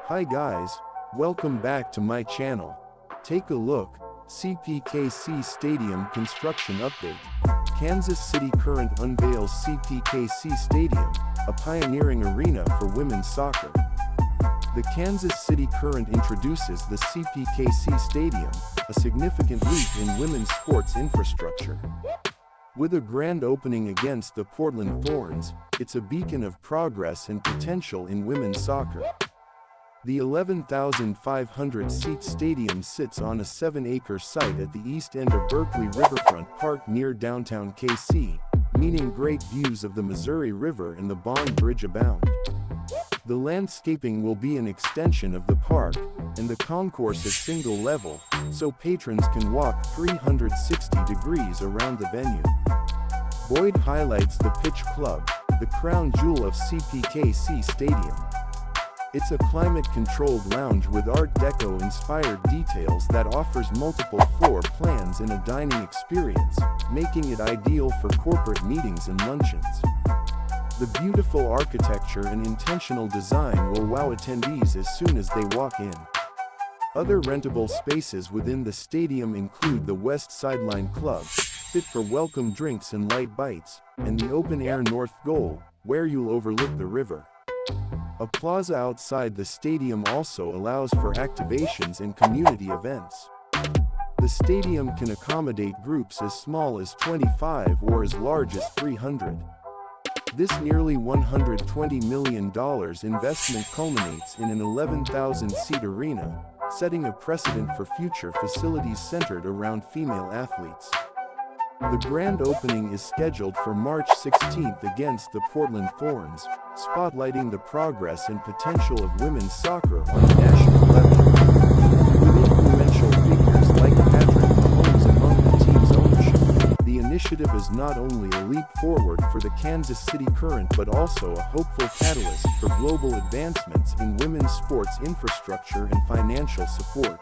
Hi guys, welcome back to my channel. Take a look, CPKC Stadium Construction Update. Kansas City current unveils CPKC Stadium, a pioneering arena for women's soccer. The Kansas City current introduces the CPKC Stadium, a significant leap in women's sports infrastructure. With a grand opening against the Portland Thorns, it's a beacon of progress and potential in women's soccer. The 11,500-seat stadium sits on a 7-acre site at the east end of Berkeley Riverfront Park near downtown KC, meaning great views of the Missouri River and the Bond Bridge abound. The landscaping will be an extension of the park, and the concourse is single-level, so patrons can walk 360 degrees around the venue. Boyd highlights the Pitch Club, the crown jewel of CPKC Stadium. It's a climate-controlled lounge with Art Deco-inspired details that offers multiple floor plans and a dining experience, making it ideal for corporate meetings and luncheons. The beautiful architecture and intentional design will wow attendees as soon as they walk in. Other rentable spaces within the stadium include the West Sideline Club, fit for welcome drinks and light bites, and the open-air North Goal, where you'll overlook the river. A plaza outside the stadium also allows for activations and community events. The stadium can accommodate groups as small as 25 or as large as 300. This nearly $120 million investment culminates in an 11,000-seat arena, setting a precedent for future facilities centered around female athletes. The grand opening is scheduled for March 16th against the Portland Thorns, spotlighting the progress and potential of women's soccer on a national level. With influential figures like Patrick Mahomes among the team's ownership, the initiative is not only a leap forward for the Kansas City current but also a hopeful catalyst for global advancements in women's sports infrastructure and financial support.